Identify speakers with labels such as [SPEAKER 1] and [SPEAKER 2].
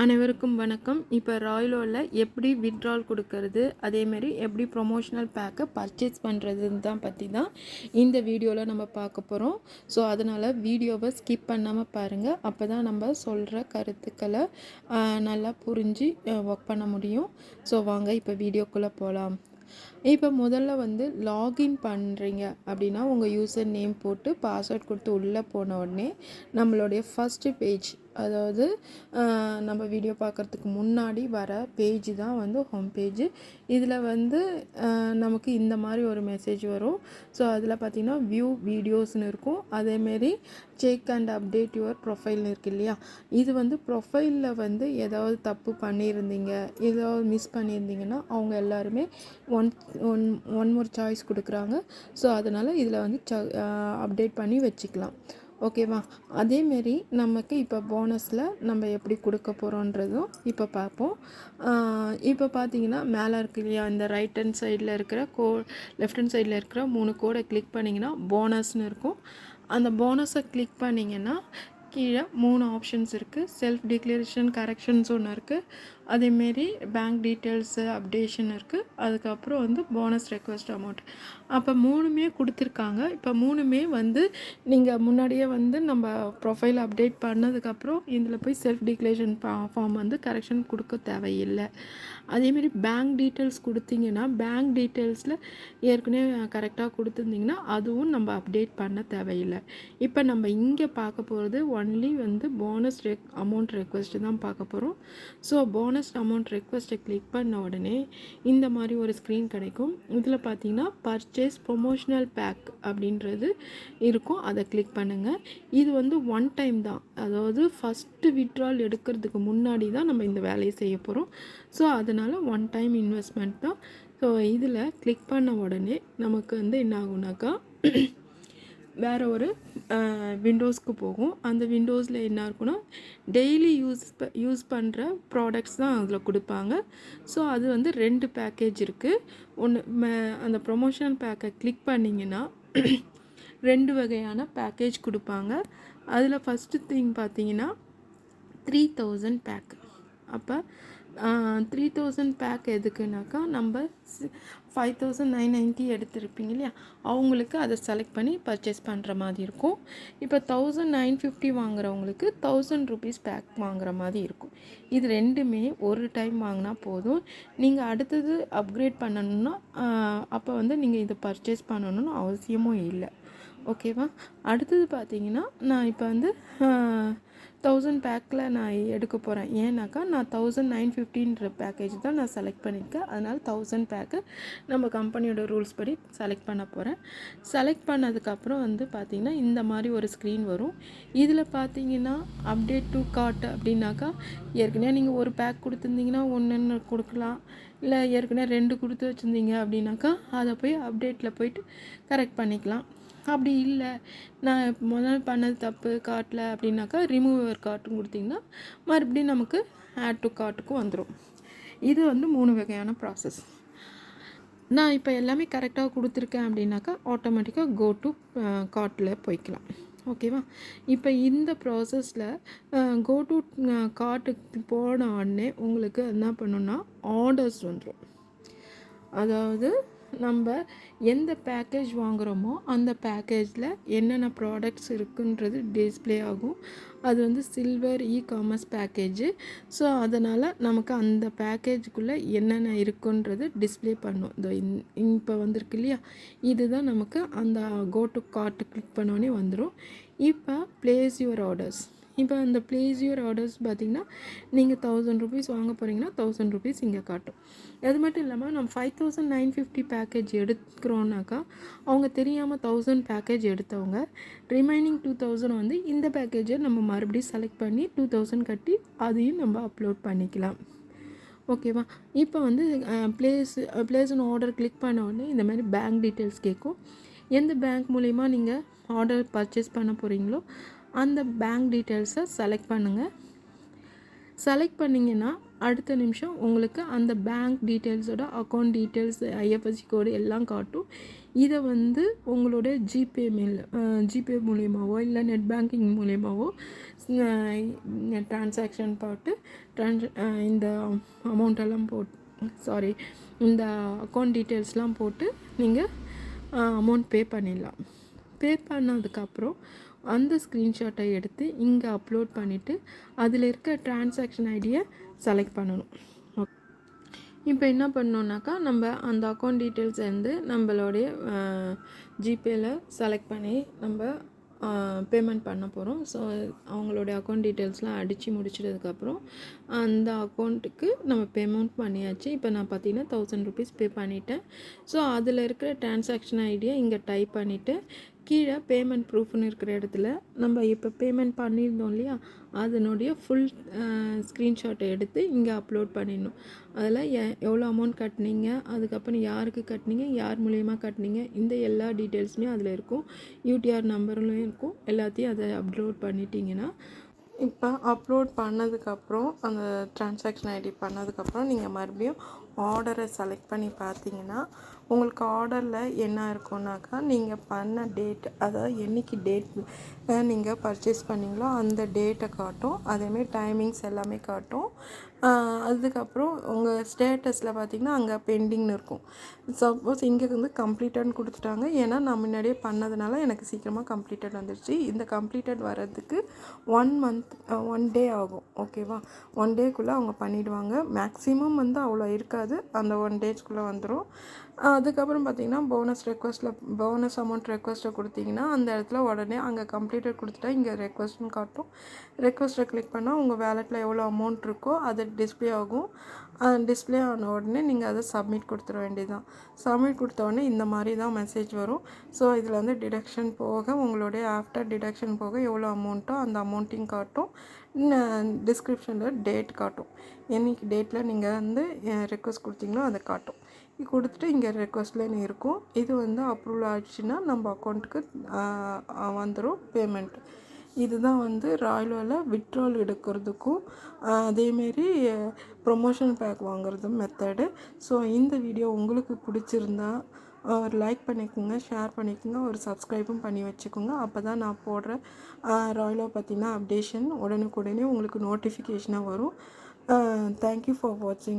[SPEAKER 1] அனைவருக்கும் வணக்கம். இப்போ ராயலோவில் எப்படி வித்ட்ரால் கொடுக்கறது, அதேமாரி எப்படி ப்ரொமோஷனல் பேக்கை பர்ச்சேஸ் பண்ணுறதுன்னு பற்றி தான் இந்த வீடியோவில் நம்ம பார்க்க போகிறோம். ஸோ அதனால் வீடியோவை ஸ்கிப் பண்ணாமல் பாருங்கள். அப்போ தான் நம்ம சொல்கிற கருத்துக்களை நல்லா புரிஞ்சு ஒர்க் பண்ண முடியும். ஸோ வாங்க இப்போ வீடியோக்குள்ளே போகலாம். இப்போ முதல்ல லாகின் பண்ணுறீங்க அப்படின்னா உங்கள் யூசர் நேம் போட்டு பாஸ்வேர்ட் கொடுத்து உள்ளே போன உடனே நம்மளுடைய ஃபஸ்ட்டு பேஜ், அதாவது நம்ம வீடியோ பார்க்குறதுக்கு முன்னாடி வர பேஜ் தான் ஹோம் பேஜ். இதில் நமக்கு இந்த மாதிரி ஒரு மெசேஜ் வரும். ஸோ அதில் பார்த்திங்கன்னா வியூ வீடியோஸ்னு இருக்கும். அதேமாரி செக் அண்ட் அப்டேட் யுவர் ப்ரொஃபைல்னு இருக்குது இல்லையா, இது ப்ரொஃபைலில் ஏதாவது தப்பு பண்ணியிருந்தீங்க, ஏதாவது மிஸ் பண்ணியிருந்தீங்கன்னா அவங்க எல்லாருமே ஒன் மோர் சாய்ஸ் கொடுக்குறாங்க. ஸோ அதனால் இதில் அப்டேட் பண்ணி வச்சுக்கலாம். ஓகேவா? அதேமாரி நமக்கு இப்போ போனஸில் நம்ம எப்படி கொடுக்க போகிறோன்றதும் இப்போ பார்ப்போம். இப்போ பார்த்தீங்கன்னா மேலே இருக்கு இல்லையா, இந்த ரைட் ஹேண்ட் சைடில் இருக்கிற லெஃப்ட் ஹேண்ட் சைடில் இருக்கிற 3 கோடை கிளிக் பண்ணிங்கன்னா போனஸ்னு இருக்கும். அந்த போனஸை கிளிக் பண்ணிங்கன்னா கீழே 3 ஆப்ஷன்ஸ் இருக்குது. செல்ஃப் டிக்ளரேஷன், கரெக்ஷன்ஸ் ஒன்று இருக்குது. அதேமாரி பேங்க் டீட்டெயில்ஸு அப்டேஷன் இருக்குது. அதுக்கப்புறம் போனஸ் ரெக்வஸ்ட் அமௌண்ட். அப்போ 3மே கொடுத்துருக்காங்க. இப்போ 3மே நீங்கள் முன்னாடியே நம்ம ப்ரொஃபைல் அப்டேட் பண்ணதுக்கப்புறம் இதில் போய் செல்ஃப் டிக்ளரேஷன் ஃபார்ம் கரெக்ஷன் கொடுக்க தேவையில்லை. அதேமாரி பேங்க் டீட்டெயில்ஸ் கொடுத்தீங்கன்னா பேங்க் டீட்டெயில்ஸில் ஏற்கனவே கரெக்டாக கொடுத்துருந்தீங்கன்னா அதுவும் நம்ம அப்டேட் பண்ண தேவையில்லை. இப்போ நம்ம இங்கே பார்க்க போகிறது ஒன்லி போனஸ் அமௌண்ட் ரெக்வஸ்ட்டு தான் பார்க்க போகிறோம். ஸோ போனஸ் அமௌண்ட் ரெக்வஸ்ட்டை கிளிக் பண்ண உடனே இந்த மாதிரி ஒரு ஸ்க்ரீன் கிடைக்கும். இதில் பார்த்தீங்கன்னா பர்ச்சேஸ் ப்ரொமோஷனல் பேக் அப்படின்றது இருக்கும். அதை கிளிக் பண்ணுங்கள். இது ஒன் டைம் தான், அதாவது ஃபஸ்ட்டு வித்ட்ரால் எடுக்கிறதுக்கு முன்னாடி தான் நம்ம இந்த வேலையை செய்ய போகிறோம். ஸோ அதனால் ஒன் டைம் இன்வெஸ்ட்மெண்ட் தான். ஸோ இதில் கிளிக் பண்ண உடனே நமக்கு என்ன ஆகுனாக்கா வேறு ஒரு விண்டோஸ்க்கு போகும். அந்த விண்டோஸில் என்ன இருக்குன்னா டெய்லி யூஸ் பண்ணுற ப்ராடக்ட்ஸ் தான் அதில் கொடுப்பாங்க. ஸோ அது 2 பேக்கேஜ் இருக்குது. ஒன்று அந்த ப்ரொமோஷனல் பேக்கை கிளிக் பண்ணிங்கன்னா 2 வகையான பேக்கேஜ் கொடுப்பாங்க. அதில் ஃபஸ்ட்டு திங் பார்த்தீங்கன்னா 3000 பேக். அப்போ 3000 பேக் எதுக்குனாக்கா நம்ம 5990 எடுத்துருப்பீங்க இல்லையா, அவங்களுக்கு அதை செலக்ட் பண்ணி பர்ச்சேஸ் பண்ணுற மாதிரி இருக்கும். இப்போ 1950 வாங்குறவங்களுக்கு 1000 rupees பேக் வாங்குற மாதிரி இருக்கும். இது ரெண்டுமே ஒரு டைம் வாங்கினா போதும். நீங்கள் அடுத்தது அப்கிரேட் பண்ணணுன்னா அப்போ நீங்கள் இதை பர்ச்சேஸ் பண்ணணும்னு அவசியமும் இல்லை. ஓகேவா? அடுத்தது பார்த்தீங்கன்னா நான் இப்போ 1000 பேக்கில் நான் எடுக்க போகிறேன். ஏன்னாக்கா நான் 1950 பேக்கேஜ் தான் நான் செலக்ட் பண்ணியிருக்கேன். அதனால் 1000 பேக்கு நம்ம கம்பெனியோட ரூல்ஸ் படி செலக்ட் பண்ண போகிறேன். செலக்ட் பண்ணதுக்கப்புறம் பார்த்திங்கன்னா இந்த மாதிரி ஒரு ஸ்க்ரீன் வரும். இதில் பார்த்தீங்கன்னா அப்டேட் டு கார்ட் அப்படின்னாக்கா ஏற்கனவே நீங்கள் ஒரு பேக் கொடுத்துருந்தீங்கன்னா ஒன்று கொடுக்கலாம், இல்லை ஏற்கனவே 2 கொடுத்து வச்சுருந்தீங்க அப்படின்னாக்கா அதை போய் அப்டேட்டில் போயிட்டு கரெக்ட் பண்ணிக்கலாம். அப்படி இல்லை நான் முதல்ல பண்ணது தப்பு கார்ட்டில் அப்படின்னாக்கா ரிமூவர் கார்ட்டும் கொடுத்திங்கன்னா மறுபடியும் நமக்கு ஆட் டு கார்ட்டுக்கும் வந்துடும். இது 3 வகையான ப்ராசஸ். நான் இப்போ எல்லாமே கரெக்டாக கொடுத்துருக்கேன் அப்படின்னாக்கா ஆட்டோமேட்டிக்காக கோ டு கார்ட்டில் போய்க்கலாம். ஓகேவா? இப்போ இந்த ப்ராசஸில் கோ டு கார்ட்டுக்கு போன உடனே உங்களுக்கு என்ன பண்ணணுன்னா ஆர்டர்ஸ் வந்துடும். அதாவது நம்ம எந்த பேக்கேஜ் வாங்குகிறோமோ அந்த பேக்கேஜில் என்னென்ன ப்ராடக்ட்ஸ் இருக்குன்றது டிஸ்பிளே ஆகும். அது சில்வர் இ-காமர்ஸ் பேக்கேஜு. ஸோ அதனால் நமக்கு அந்த பேக்கேஜுக்குள்ளே என்னென்ன இருக்குன்றது டிஸ்பிளே பண்ணும். இப்போ வந்திருக்கு இல்லையா, இதுதான் நமக்கு அந்த கோ டு கார்ட்டு கிளிக் பண்ணோன்னே வந்துடும். இப்போ பிளேஸ் யுவர் ஆர்டர்ஸ். இப்போ அந்த பிளேஸ் யுவர் ஆர்டர்ஸ் பார்த்திங்கன்னா நீங்கள் 1000 rupees வாங்க போகிறீங்கன்னா 1000 rupees இங்கே காட்டும். அது மட்டும் இல்லாமல் நம்ம 5950 பேக்கேஜ் எடுக்கிறோன்னாக்கா அவங்க தெரியாமல் 1000 பேக்கேஜ் எடுத்தவங்க ரிமைனிங் 2000 இந்த பேக்கேஜை நம்ம மறுபடியும் செலக்ட் பண்ணி 2000 கட்டி அதையும் நம்ம அப்லோட் பண்ணிக்கலாம். ஓகேவா? இப்போ பிளேஸ்னு ஆர்டர் கிளிக் பண்ண உடனே இந்த மாதிரி பேங்க் டீட்டெயில்ஸ் கேட்கும். எந்த பேங்க் மூலிமா நீங்கள் ஆர்டர் பர்ச்சேஸ் பண்ண போகிறீங்களோ அந்த பேங்க் டீட்டெயில்ஸை செலக்ட் பண்ணுங்கள். செலக்ட் பண்ணிங்கன்னா அடுத்த நிமிஷம் உங்களுக்கு அந்த பேங்க் டீட்டெயில்ஸோட அக்கௌண்ட் டீட்டெயில்ஸ் ஐஎஃப்எஸ்சி கோடு எல்லாம் காட்டும். இதை வந்து உங்களோட ஜிபே மூலியமாவோ இல்லை நெட் பேங்கிங் மூலியமாவோ ட்ரான்சாக்ஷன் போட்டு இந்த அமௌண்ட்டெல்லாம் இந்த அக்கௌண்ட் டீட்டெயில்ஸ்லாம் போட்டு நீங்கள் அமௌண்ட் பே பண்ணிடலாம். பே பண்ணதுக்கப்புறம் அந்த ஸ்க்ரீன்ஷாட்டை எடுத்து இங்கே அப்லோட் பண்ணிவிட்டு அதில் இருக்க ட்ரான்சாக்ஷன் ஐடியை செலக்ட் பண்ணணும். இப்போ என்ன பண்ணோன்னாக்கா நம்ம அந்த அக்கௌண்ட் டீட்டெயில்ஸ் வந்து நம்மளுடைய ஜிபேயில் செலக்ட் பண்ணி நம்ம பேமெண்ட் பண்ண போகிறோம். ஸோ அவங்களுடைய அக்கௌண்ட் டீட்டெயில்ஸ்லாம் அடித்து முடிச்சதுக்கப்புறம் அந்த அக்கௌண்ட்டுக்கு நம்ம பேமெண்ட் பண்ணியாச்சு. இப்போ நான் பார்த்தீங்கன்னா 1000 ருபீஸ் பே பண்ணிட்டேன். ஸோ அதில் இருக்கிற ட்ரான்சாக்ஷன் ஐடியா இங்கே டைப் பண்ணிவிட்டு கீழே பேமெண்ட் ப்ரூஃப்னு இருக்கிற இடத்துல நம்ம இப்போ பேமெண்ட் பண்ணியிருந்தோம் இல்லையா, அதனுடைய ஃபுல் ஸ்க்ரீன்ஷாட்டை எடுத்து இங்கே அப்லோட் பண்ணிடணும். அதில் எவ்வளோ அமௌண்ட் கட்டினீங்க, அதுக்கப்புறம் யாருக்கு கட்டினீங்க, யார் மூலயமா கட்டினீங்க, இந்த எல்லா டீட்டெயில்ஸுமே அதில் இருக்கும். யூடிஆர் நம்பர்லையும் இருக்கும். எல்லாத்தையும் அதை அப்லோட் பண்ணிட்டீங்கன்னா இப்போ அப்லோட் பண்ணதுக்கப்புறம் அந்த ட்ரான்சாக்ஷன் ஐடி பண்ணதுக்கப்புறம் நீங்கள் மறுபடியும் ஆர்டரை செலக்ட் பண்ணி பார்த்தீங்கன்னா உங்களுக்கு ஆர்டரில் என்ன இருக்குன்னாக்கா நீங்கள் பண்ண டேட், அதாவது என்றைக்கு டேட் நீங்கள் பர்ச்சேஸ் பண்ணிங்களோ அந்த டேட்டை காட்டும். அதேமாரி டைமிங்ஸ் எல்லாமே காட்டும். அதுக்கப்புறம் உங்கள் ஸ்டேட்டஸில் பார்த்திங்கன்னா அங்கே பெண்டிங்னு இருக்கும். சப்போஸ் இங்கே வந்து கம்ப்ளீட்டட்னு கொடுத்துட்டாங்க. ஏன்னா நான் முன்னாடியே பண்ணதுனால எனக்கு சீக்கிரமாக கம்ப்ளீட்டட் வந்துடுச்சு. இந்த கம்ப்ளீட்டட் வர்றதுக்கு 1 டே ஆகும். ஓகேவா, 1 டேக்குள்ளே அவங்க பண்ணிவிடுவாங்க. மேக்ஸிமம் வந்து அவ்வளோ இருக்காது, அந்த 1 டேஸ்க்குள்ளே வந்துடும். அதுக்கப்புறம் பார்த்திங்கன்னா போனஸ் அமௌண்ட் ரெக்வஸ்ட்டை கொடுத்தீங்கன்னா அந்த இடத்துல உடனே அங்கே கம்ப்ளீட்டட் கொடுத்துட்டா இங்கே ரெக்வஸ்ட்னு காட்டும். ரெக்வஸ்ட்டை கிளிக் பண்ணால் உங்கள் வேலெட்டில் எவ்வளோ அமௌண்ட் இருக்கோ அது டிஸ்பிளே ஆகும். டிஸ்பிளே ஆன உடனே நீங்கள் அதை சப்மிட் கொடுத்துட வேண்டியதுதான். சப்மிட் கொடுத்த உடனே இந்த மாதிரி தான் மெசேஜ் வரும். ஸோ இதில் வந்து டிடக்ஷன் போக உங்களுடைய ஆஃப்டர் டிடக்ஷன் போக எவ்வளோ அமௌண்ட்டோ அந்த அமௌண்ட்டையும் காட்டும். டிஸ்கிரிப்ஷனில் டேட் காட்டும். என்னைக்கு டேட்டில் நீங்கள் வந்து ரெக்வஸ்ட் கொடுத்தீங்களோ அதை காட்டும். கொடுத்துட்டு இங்கே ரெக்வஸ்ட்லேன்னு இருக்கும். இது வந்து அப்ரூவல் ஆகிடுச்சுன்னா நம்ம அக்கௌண்ட்டுக்கு வந்துடும் பேமெண்ட். இதுதான் வந்து ராயலோவில் விட்ரால் எடுக்கிறதுக்கும் அதேமாரி ப்ரொமோஷன் பேக் வாங்குறதும் மெத்தடு. ஸோ இந்த வீடியோ உங்களுக்கு பிடிச்சிருந்தா ஒரு லைக் பண்ணிக்கோங்க, ஷேர் பண்ணிக்கோங்க, ஒரு சப்ஸ்கிரைபும் பண்ணி வச்சுக்கோங்க. அப்போ தான் நான் போடுற ராயலோ பற்றின அப்டேஷன் உடனுக்குடனே உங்களுக்கு நோட்டிஃபிகேஷனாக வரும். தேங்க்யூ ஃபார் வாட்சிங்.